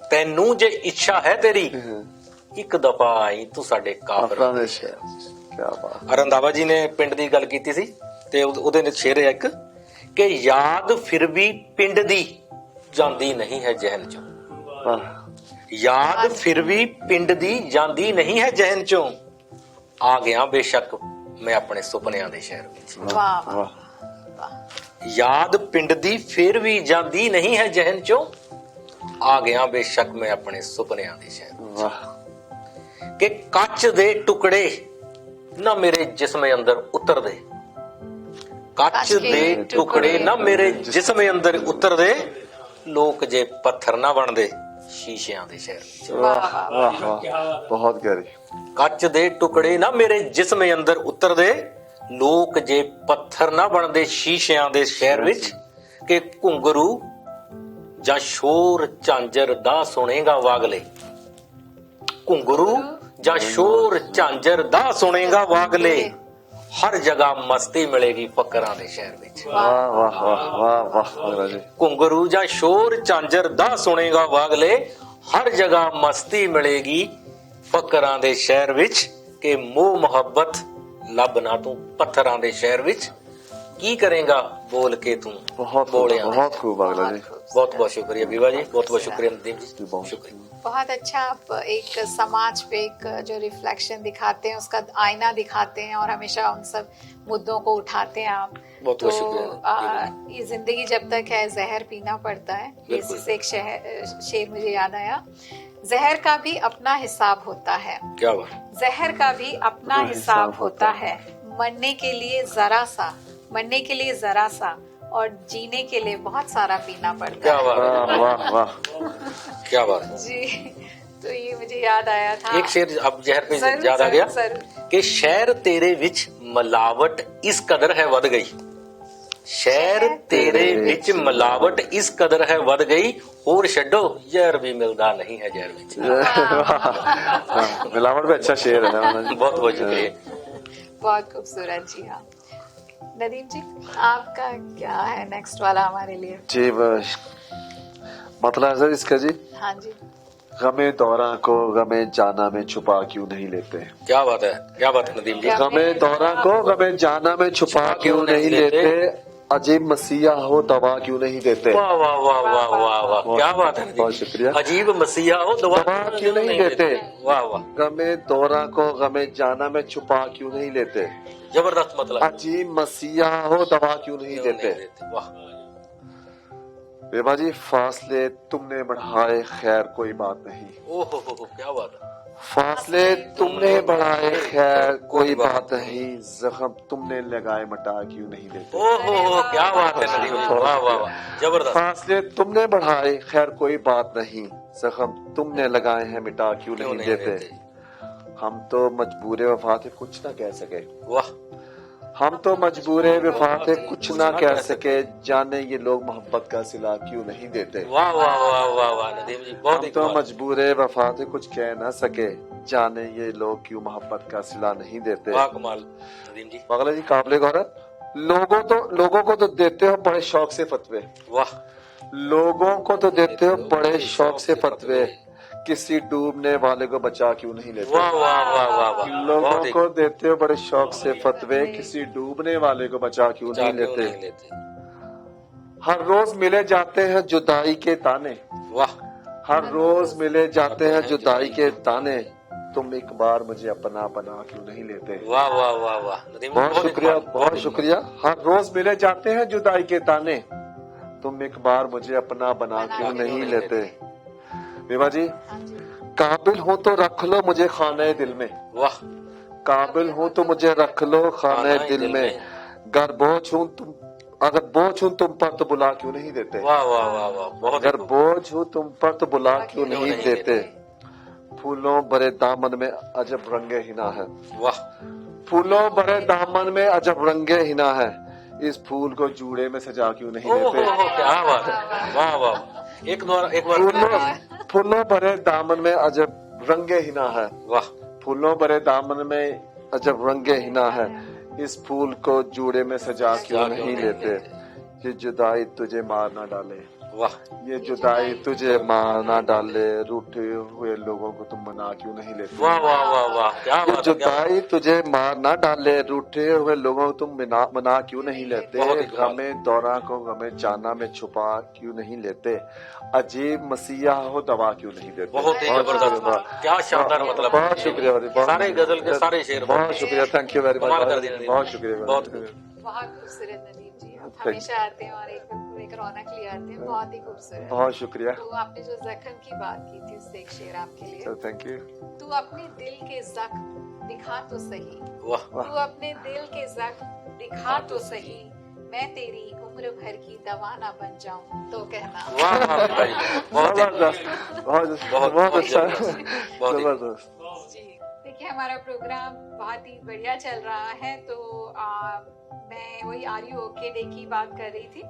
तैनू जे इच्छा है तेरी, एक दफा आई तू साडे काफिरां दे शहर। क्या बात। रंधावा जी ने पिंड दी गल कीती सी ते ਉਹਦੇ ਨੇ ਸ਼ੇਰ ਹੈ ਇੱਕ ਕਿ याद फिर भी पिंड दी ਜਾਂਦੀ नहीं है जहन चों, याद फिर भी पिंड दी ਜਾਂਦੀ नहीं है जहन चों, आ गया बेशक मैं अपने सुपनियां दे शहर विच। वाह वाह, याद पिंड दी फिर भी ਜਾਂਦੀ नहीं है जहन चों, आ गया बेशक मैं अपने सुपनियां दे शहर विच। कि ਕੱਚ ਦੇ ਟੁਕੜੇ ना मेरे जिस्म अंदर उतर दे, ਕੱਚ ਦੇ ਟੁਕੜੇ ਨਾ ਮੇਰੇ ਜਿਸਮ ਅੰਦਰ ਉਤਰਦੇ, ਲੋਕ ਜੇ ਪੱਥਰ ਨਾ ਬਣਦੇ ਸ਼ੀਸ਼ਿਆਂ ਦੇ ਸ਼ਹਿਰ ਵਿੱਚ। वाह वाह वाह, बहुत गहरी। ਕੱਚ ਦੇ ਟੁਕੜੇ ਨਾ ਮੇਰੇ ਜਿਸਮ ਅੰਦਰ ਉਤਰਦੇ, ਲੋਕ ਜੇ ਪੱਥਰ ਨਾ ਬਣਦੇ ਸ਼ੀਸ਼ਿਆਂ ਦੇ ਸ਼ਹਿਰ ਵਿੱਚ। ਕਿ ਘੁੰਗਰੂ ਜਾਂ ਸ਼ੋਰ ਝਾਂਜਰ ਦਾ ਸੁਣੇਗਾ ਵਾਗਲੇ, ਘੁੰਗਰੂ ਜਾਂ ਸ਼ੋਰ ਝਾਂਜਰ ਦਾ ਸੁਣੇਗਾ ਵਾਗਲੇ, हर जगह मस्ती मिलेगी फकरां दे शहर विच। वाह वाह वाह वाह वाह बागला जी। घुंगरू जा शोर झांझर दा सुनेगा वागले, हर जगह मस्ती मिलेगी फकरां दे शहर विच। के मोह मोहब्बत लब ना तू पत्थरां दे शहर विच, की करेगा बोल के तू बोलियां। बहुत खूब बागला जी, बहुत बहुत शुक्रिया बीबा जी, बहुत बहुत शुक्रिया नदीम जी, बहुत शुक्रिया। बहुत अच्छा। आप एक समाज पे एक जो रिफ्लेक्शन दिखाते हैं, उसका आईना दिखाते हैं और हमेशा उन सब मुद्दों को उठाते हैं आप। बहुत बहुत शुक्रिया। ये जिंदगी जब तक है जहर पीना पड़ता है, इसी से एक शेर मुझे याद आया, जहर का भी अपना हिसाब होता है। क्या बात। जहर का भी अपना हिसाब होता है, मरने के लिए जरा सा, मरने के लिए जरा सा, और जीने के लिए बहुत सारा पीना पड़ता है। क्या बात। वाह वाह वाह, क्या बात जी। तो ये मुझे याद आया था। एक शेर अब जहर पे याद आ गया कि शहर तेरे विच मिलावट इस कदर है वध गई, शहर तेरे विच मिलावट इस कदर है वध गई, और छड्डो जहर भी मिलदा नहीं है जहर विच। मिलावट भी अच्छा शेर है। बहुत बहुत शुक्रिया। बहुत खूबसूरत जी। हाँ नदीम जी, आपका क्या है नेक्स्ट वाला हमारे लिए? जी मतलब है इसका जी। हाँ जी। गमे दौरा को गमे जाना में छुपा क्यों नहीं लेते? क्या बात है, क्या बात है नदीम जी। गमे दौरा को गमे जाना में छुपा क्यों नहीं लेते? अजीब मसीहा हो दवा क्यों नहीं देते? वाह वाह वाह वाह वाह वाह, क्या बात है। बहुत शुक्रिया। अजीब मसीहा हो दवा क्यों नहीं देते? वाह वाह। गमे दौरा को गमे जाना में छुपा क्यों नहीं लेते? जबरदस्त मतलब। अजीब मसीहा हो दवा क्यों नहीं देते? वाह। बेबा जी, फासले तुमने बढ़ाए खैर कोई बात नहीं। ओहो क्या बात है। फासले तुमने बढ़ाए खैर कोई बात नहीं, जख्म तुमने लगाए मिटा क्यों नहीं देते? ओहो क्या बात है नदीम जी, वाह वाह वाह, जबरदस्त। फासले तुमने बढ़ाए खैर कोई बात नहीं, जख्म तुमने लगाए हैं मिटा क्यों नहीं देते? हम तो मजबूर वफा थे कुछ ना कह सके। वाह। हम तो मजबूर वफा थे कुछ ना कह सके, जाने ये लोग मोहब्बत का सिला क्यों नहीं देते? वाह वाह वाह वाह वाह नदीम जी, बहुत। हम तो मजबूर वफा थे कुछ कह ना सके, जाने ये लोग क्यों मोहब्बत का सिला नहीं देते? वाह कमाल नदीम जी। बगला जी काबिले गौरव। लोगों को तो देते हो बड़े शौक से फतवे। वाह। लोगों को तो देते हो बड़े शौक से फतवे, किसी डूबने वाले को बचा क्यों नहीं लेते? वाह वाह वाह वाह वाह। लोगों को देते हो बड़े शौक से फतवे, किसी डूबने वाले को बचा क्यों नहीं लेते? हर रोज मिले जाते हैं जुदाई के ताने। वाह। हर रोज मिले जाते हैं जुदाई के ताने, तुम एक बार मुझे अपना बना क्यों नहीं लेते? वाह वाह वाह वाह नदीम, बहुत शुक्रिया, बहुत शुक्रिया। हर रोज मिले जाते हैं जुदाई के ताने, तुम एक बार मुझे अपना बना क्यों नहीं लेते? बेबा जी, काबिल हो तो रख लो मुझे खाने दिल में। वाह। काबिल हो तो मुझे रख लो खाने दिल में, अगर बोझ हूँ तुम पर तो बुला क्यों नहीं देते? वाह वाह वाह वाह। अगर बोझ हूँ तुम पर तो बुला क्यों नहीं देते? फूलों भरे दामन में अजब रंगे हिना है। वाह। फूलों भरे दामन में अजब रंगे हिना है, इस फूल को जूड़े में सजा क्यों नहीं देते? क्या बात है, वाह वाह। एक बार फूलों भरे दामन में अजब रंगे हिना है। वाह। फूलों भरे दामन में अजब रंगे हिना है, इस फूल को जूड़े में सजा क्यों नहीं लेते? ये जुदाई तुझे मार ना डाले। वाह। ये जुदाई तुझे मार ना डाले, रूठे हुए लोगों को तुम मना क्यों नहीं लेते? वाह वाह वाह वाह, क्या बात है। ये जुदाई तुझे मार ना डाले, रूठे हुए लोगों को तुम मना क्यों नहीं लेते? गमे दौरा को गमे जाना में छुपा क्यों नहीं लेते? अजीब मसीहा हो दवा क्यों नहीं देते? बहुत ही जबरदस्त, क्या शानदार मतलब। बहुत शुक्रिया, सारे गजल के सारे शेर। बहुत शुक्रिया, थैंक यू वेरी मच, बहुत शुक्रिया। बहुत खूबसूरत नदीम जी, आप हमेशा आते हैं और एक रौनक ले आते हैं, बहुत ही खूबसूरत। बहुत शुक्रिया। तो आपने जो जख्म की बात की थी उससे एक शेर आपके लिए। Thank you. तू अपने दिल के जख्म दिखा तो सही, वाह। तू अपने दिल के जख्म दिखा तो सही, मैं तेरी उम्र भर की दवा ना बन जाऊं तो कहना। वाह भाई, बहुत अच्छा, जबरदस्त। देखिए हमारा प्रोग्राम बहुत ही बढ़िया चल रहा है, तो मैं वही आर यू ओके डे की बात कर रही थी,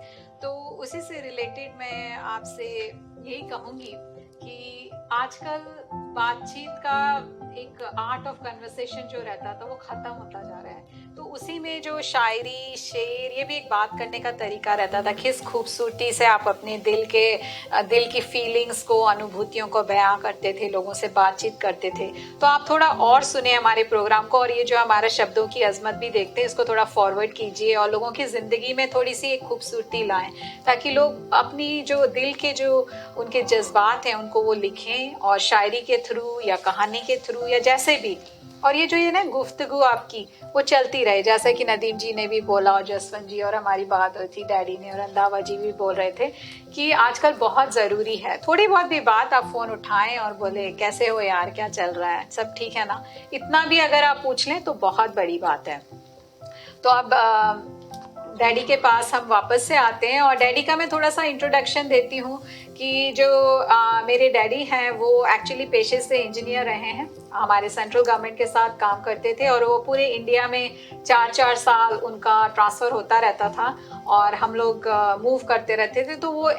तो उसी से रिलेटेड मैं आपसे यही कहूंगी कि आजकल बातचीत का एक आर्ट ऑफ कन्वर्सेशन जो रहता था वो खत्म होता जा रहा है। तो उसी में जो शायरी शेर, ये भी एक बात करने का तरीका रहता था, किस खूबसूरती से आप अपने दिल की फीलिंग्स को, अनुभूतियों को बयां करते थे, लोगों से बातचीत करते थे। तो आप थोड़ा और सुने हमारे प्रोग्राम को, और ये जो हमारा शब्दों की अजमत भी देखते हैं इसको थोड़ा फॉरवर्ड कीजिए और लोगों की जिंदगी में थोड़ी सी एक खूबसूरती लाएं, ताकि लोग अपनी जो दिल के जो उनके जज्बात हैं उनको वो लिखें, और शायरी के थ्रू या कहानी के थ्रू या जैसे भी। और ये जो ये ना गुफ्तगू आपकी वो चलती रहे, जैसे कि नदीम जी ने भी बोला और जसवंत जी और हमारी बात हुई थी, डैडी ने और रंधावा जी भी बोल रहे थे कि आजकल बहुत ज़रूरी है थोड़ी बहुत भी बात आप फ़ोन उठाएं और बोले कैसे हो यार, क्या चल रहा है, सब ठीक है ना, इतना भी अगर आप पूछ लें तो बहुत बड़ी बात है। तो अब डैडी के पास हम वापस से आते हैं, और डैडी का मैं थोड़ा सा इंट्रोडक्शन देती हूँ कि जो मेरे डैडी हैं वो एक्चुअली पेशे से इंजीनियर रहे हैं, हमारे सेंट्रल गवर्नमेंट के साथ काम करते थे और वो पूरे इंडिया में 4-4 साल उनका ट्रांसफर होता रहता था और हम लोग मूव करते रहते थे। तो वो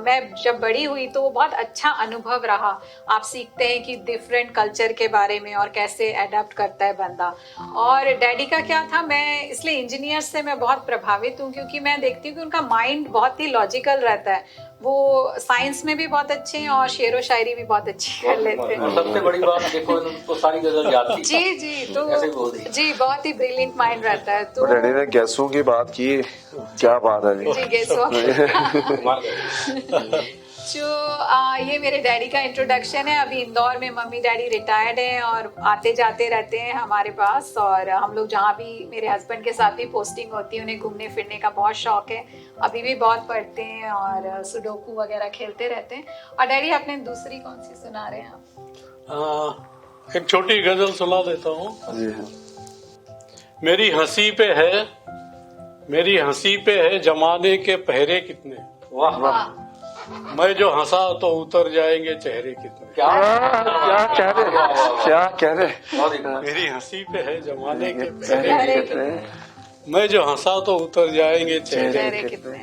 मैं जब बड़ी हुई तो वो बहुत अच्छा अनुभव रहा। आप सीखते हैं कि डिफरेंट कल्चर के बारे में और कैसे अडेप्ट करता है बंदा। और डैडी का क्या था, मैं इसलिए इंजीनियर से मैं बहुत प्रभावित हूँ क्योंकि मैं देखती हूँ कि उनका माइंड बहुत ही लॉजिकल रहता है। वो साइंस में भी बहुत अच्छे हैं और शेरो शायरी भी बहुत अच्छी कर लेते हैं। सबसे बड़ी बात देखो, उनको सारी गजल याद थी। जी तो जी बहुत ही ब्रिलियंट माइंड रहता है। तो डैडी ने गैसों की बात की, क्या बात है जी गैसों जो ये मेरे डैडी का इंट्रोडक्शन है। अभी इंदौर में मम्मी डैडी रिटायर्ड हैं और आते जाते रहते हैं हमारे पास। और हम लोग जहाँ भी, मेरे हस्बैंड के साथ भी पोस्टिंग होती है, उन्हें घूमने फिरने का बहुत शौक है। अभी भी बहुत पढ़ते हैं और सुडोकू वगैरह खेलते रहते हैं। और डैडी आपने दूसरी कौन सी सुना रहे हैं आप? एक छोटी गजल सुना देता हूँ। जी। मेरी हंसी पे है जमाने के पहरे कितने, वाह वाह, मैं जो हंसा तो उतर जाएंगे चेहरे कितने। क्या कह रहे मेरी हंसी पे है जमाने के पहरे कितने, मैं जो हंसा तो उतर जाएंगे चेहरे कितने।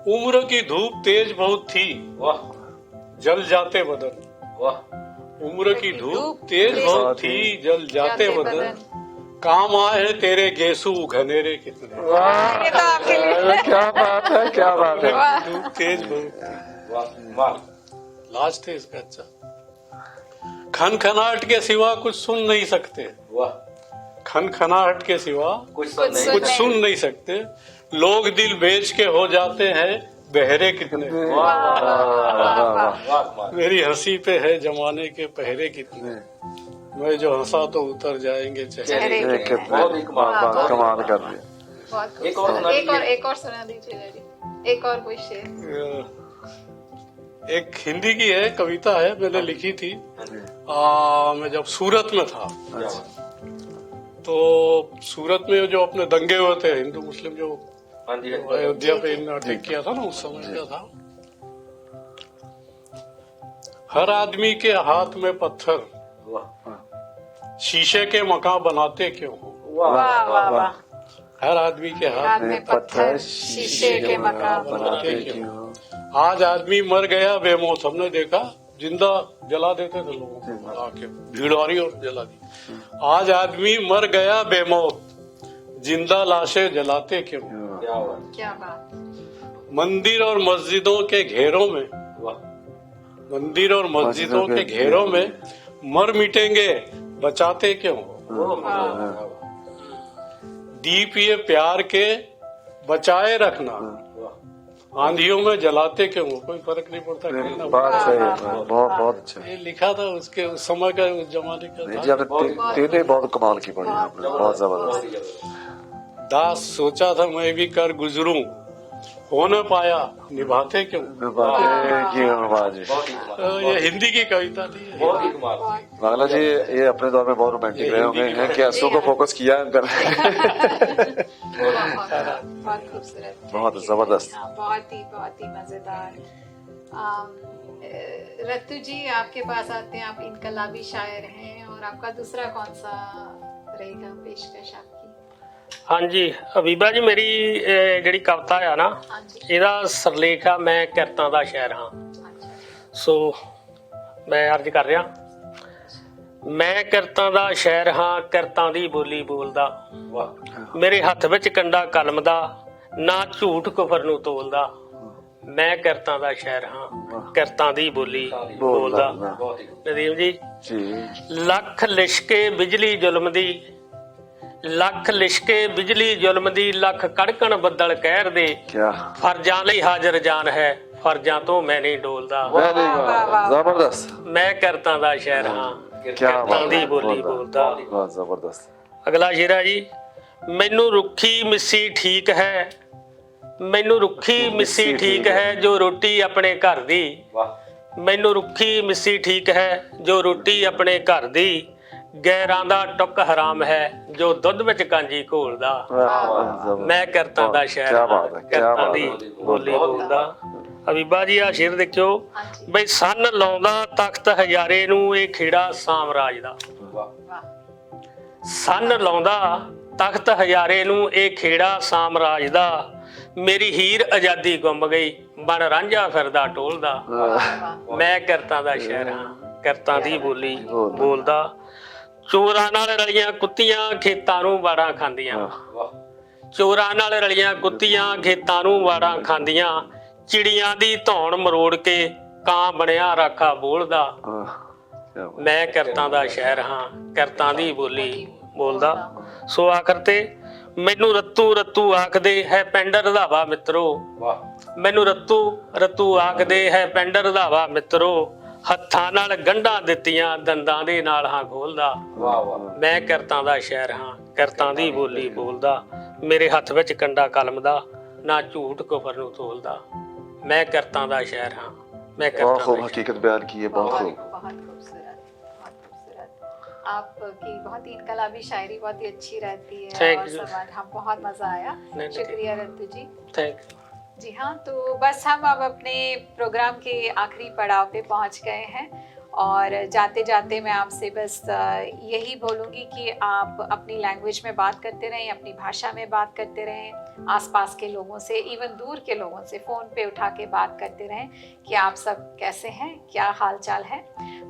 उम्र की धूप तेज बहुत थी, वाह जल जाते बदन। वाह, उम्र की धूप तेज बहुत थी, जल जाते बदन। काम आए हैं तेरे गेसू घनेरे कितने। ये तो आपके लिए क्या बात है, क्या बात है। धूप तेज बहुत थी। वाह वाह, लाज थे इसका। अच्छा, खनखनाहट के सिवा कुछ सुन नहीं सकते। वाह, खनखनाहट के सिवा कुछ सुन नहीं सकते। लोग दिल बेच के हो जाते हैं बहरे कितने। मेरी हंसी पे है जमाने के पहरे कितने, मैं जो हंसा तो उतर जाएंगे चेहरे। कमाल कर दिया। एक और सुना दीजिए डैडी, एक और कोई शेर। एक हिंदी की है, कविता है, मैंने लिखी थी मैं जब सूरत में था। तो सूरत में जो अपने दंगे हुए थे हिंदू मुस्लिम, जो अयोध्या पे इन्होंने अटैक किया था ना, उस समय क्या था, हर आदमी के हाथ में पत्थर, शीशे के मकान बनाते क्यों हो। वाह वाह वाह। हर आदमी के हाथ में पत्थर, शीशे के मकान बनाते क्यों। आज आदमी मर गया बेमौत, हमने देखा जिंदा जला देते थे लोगों को आके, भीड़ आ रही और जला दी। आज आदमी मर गया बेमौत, जिंदा लाशें जलाते क्यों। क्या बात। मंदिर और मस्जिदों के घेरों में, मंदिर और मस्जिदों के घेरों में मर मिटेंगे बचाते क्यों। दीप ये प्यार के बचाए रखना, आंधियों में जलाते क्यों, कोई फर्क नहीं पड़ता। बात सही है, बहुत अच्छा। ये लिखा था उसके उस समय का, उस जमाने का। तेरे बहुत कमाल की पढ़ी आपने, बहुत जबरदस्त। दास सोचा था मैं भी कर गुजरूं, हो न पाया निभाते क्यों। ये हिंदी की कविता थी। बांग्ला जी ये अपने दौर में बहुत रोमांटिक रहे होंगे, हैं कि असू को फोकस किया बहुत खूबसूरत, बहुत जबरदस्त, बहुत ही मजेदार। रत्तू जी आपके पास आते हैं, आप इनकलाबी शायर हैं और आपका दूसरा कौन सा रहेगा पेशकश आपकी? ਹਾਂਜੀ ਅਬੀਬਾ ਜੀ, ਮੇਰੀ ਜਿਹੜੀ ਕਵਿਤਾ ਆ ਨਾ, ਇਹਦਾ ਸਿਰਲੇਖ ਆ ਮੈਂ ਕਿਰਤਾਂ ਦਾ ਸ਼ਾਇਰ ਹਾਂ। ਸੋ ਮੈਂ ਅਰਜ਼ ਕਰ ਰਿਹਾ, ਮੈਂ ਕਿਰਤਾਂ ਦਾ ਸ਼ਾਇਰ ਹਾਂ, ਕਿਰਤਾਂ ਦੀ ਬੋਲੀ ਬੋਲਦਾ, ਮੇਰੇ ਹੱਥ ਵਿੱਚ ਕੰਡਾ ਕਲਮ ਦਾ, ਨਾ ਝੂਠ ਕੁਫਰ ਨੂੰ ਤੋਲਦਾ। ਮੈਂ ਕਿਰਤਾਂ ਦਾ ਸ਼ਾਇਰ ਹਾਂ, ਕਿਰਤਾਂ ਦੀ ਬੋਲੀ ਬੋਲਦਾ। ਨਦੀਮ ਜੀ, ਲੱਖ ਲਿਸ਼ਕੇ ਬਿਜਲੀ ਜ਼ੁਲਮ ਦੀ, ਲੱਖ ਲਿਸ਼ਕੇ ਬਿਜਲੀ ਜ਼ੁਲਮ ਦੀ, ਲੱਖ ਕੜਕਣ ਬੱਦਲ ਕਹਿਰ ਦੇ, ਫਰਜ਼ਾਂ ਲਈ ਹਾਜ਼ਰ ਜਾਨ ਹੈ, ਫਰਜ਼ਾਂ ਤੋਂ ਮੈਂ ਨਹੀਂ ਡੋਲਦਾ। ਜ਼ਬਰਦਸਤ। ਮੈਂ ਕਿਰਤਾਂ ਦਾ ਸ਼ਾਇਰ ਹਾਂ, ਕਿਰਤਾਂ ਦੀ ਬੋਲੀ ਬੋਲਦਾ। ਜ਼ਬਰਦਸਤ। ਅਗਲਾ ਸ਼ੇਰ ਆ ਜੀ, ਮੈਨੂੰ ਰੁੱਖੀ ਮਿੱਸੀ ਠੀਕ ਹੈ, ਮੈਨੂੰ ਰੁੱਖੀ ਮਿੱਸੀ ਠੀਕ ਹੈ, ਜੋ ਰੋਟੀ ਆਪਣੇ ਘਰ ਦੀ। ਮੈਨੂੰ ਰੁੱਖੀ ਮਿੱਸੀ ਠੀਕ ਹੈ, ਜੋ ਰੋਟੀ ਆਪਣੇ ਘਰ ਦੀ, ਗੈਰਾਂ ਦਾ ਟੁੱਕ ਹਰਾਮ ਹੈ, ਜੋ ਦੁੱਧ ਵਿੱਚ ਕਾਂਜੀ ਘੋਲਦਾ। ਮੈਂ ਕਿਰਤਾਂ ਦਾ ਸ਼ਾਇਰ ਹਾਂ, ਕਿਰਤਾਂ ਦੀ ਬੋਲੀ ਬੋਲਦਾ। ਹਬੀਬਾ ਜੀ ਆ ਸ਼ੇਰ ਦੇਖਿਓ ਹਾਂਜੀ। ਬਈ ਸੰਨ ਲਾਉਂਦਾ ਤਖਤ ਹਜ਼ਾਰੇ ਨੂੰ ਇਹ ਖੇੜਾ ਸਾਮਰਾਜ ਦਾ। ਵਾਹ ਸੰਨ ਲਾਉਂਦਾ ਤਖਤ ਹਜ਼ਾਰੇ ਨੂੰ ਇਹ ਖੇੜਾ ਸਾਮਰਾਜ ਦਾ। ਮੇਰੀ ਹੀਰ ਆਜ਼ਾਦੀ ਗੁੰਮ ਗਈ ਬਣ ਰਾਂਝਾ ਫਿਰਦਾ ਟੋਲਦਾ। ਵਾਹ ਮੈਂ ਕਿਰਤਾਂ ਦਾ ਸ਼ਹਿਰ ਹਾਂ ਕਿਰਤਾਂ ਦੀ ਬੋਲੀ ਬੋਲਦਾ। ਚੋਰਾਂ ਨਾਲ ਰਲੀਆਂ ਕੁੱਤੀਆਂ ਖੇਤਾਂ ਨੂੰ ਵਾੜਾਂ ਖਾਂਦੀਆਂ। ਚੋਰਾਂ ਨਾਲ ਰਲੀਆਂ ਕੁੱਤੀਆਂ ਖੇਤਾਂ ਨੂੰ ਵਾੜਾਂ ਖਾਂਦੀਆਂ। ਚਿੜੀਆਂ ਦੀ ਧੌਣ ਮਰੋੜ ਕੇ ਕਾਂ ਬਣਿਆ ਰਾਖਾ ਬੋਲਦਾ। ਮੈਂ ਕਿਰਤਾਂ ਦਾ ਸ਼ਹਿਰ ਹਾਂ ਕਿਰਤਾਂ ਦੀ ਬੋਲੀ ਬੋਲਦਾ। ਸੋ ਆਖਰ ਤੇ ਮੈਨੂੰ ਰੱਤੂ ਰੱਤੂ ਆਖਦੇ ਹੈ ਪਿੰਡ ਰੰਧਾਵਾ ਮਿੱਤਰੋ। ਮੈਨੂੰ ਰੱਤੂ ਆਖਦੇ ਹੈ ਪਿੰਡ ਰੰਧਾਵਾ ਮਿੱਤਰੋ। ਹੱਥਾਂ ਨਾਲ ਗੰਢਾਂ ਦਿੱਤੀਆਂ ਦੰਦਾਂ ਦੇ ਨਾਲ ਹਾਂ ਖੋਲਦਾ। ਮੈਂ ਕਿਰਤਾਂ ਦਾ ਸ਼ਹਿਰ ਹਾਂ ਕਿਰਤਾਂ ਦੀ ਬੋਲੀ ਬੋਲਦਾ। ਮੇਰੇ ਹੱਥ ਵਿੱਚ ਕੰਡਾ ਕਲਮ ਦਾ ਨਾ ਝੂਠ ਕੁਫਰ ਨੂੰ ਤੋਲਦਾ। ਮੈਂ ਕਿਰਤਾਂ ਦਾ ਸ਼ਹਿਰ ਹਾਂ मैं करता बहुत खूब हूं। हकीकत बयान की है, बहुत खूब। बहुत खूबसूरत, बहुत खूबसूरत। आपकी बहुत ही इनकलाबी शायरी बहुत ही अच्छी रहती है Thank और you. समाज हम बहुत मजा आया। नहीं, शुक्रिया रत्तू जी। Thank you. जी हाँ, तो बस हम अब अपने प्रोग्राम के आखिरी पड़ाव पे पहुंच गए हैं और जाते जाते मैं आपसे बस यही बोलूँगी कि आप अपनी लैंग्वेज में बात करते रहें, अपनी भाषा में बात करते रहें, आसपास के लोगों से, इवन दूर के लोगों से फ़ोन पे उठा के बात करते रहें कि आप सब कैसे हैं, क्या हाल चाल है।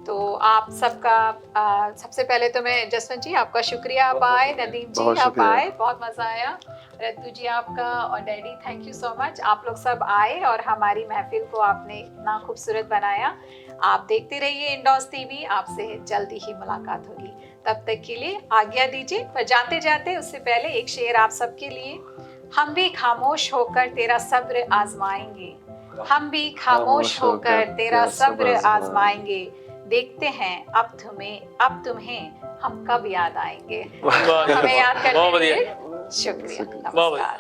तो आप सबका सबसे पहले तो मैं जसवंत जी आपका शुक्रिया, आप आए, नदीम जी आप आए, बहुत मज़ा आया, रत्तू जी आपका और daddy thank you so much. आप लोग सब आए और हमारी महफिल को आपने इतना खूबसूरत बनाया। आप देखते रहिए इंडोस टीवी, आपसे जल्दी ही मुलाकात होगी। तब तक के लिए आज्ञा दीजिए, पर जाते जाते उससे पहले एक शेर आप सबके लिए। हम भी खामोश होकर तेरा सब्र आजमाएंगे, हम भी खामोश होकर तेरा सब्र आजमाएंगे। देखते हैं अब तुम्हें हम कब याद आएंगे। हमें याद करने के लिए शुक्रिया, नमस्कार।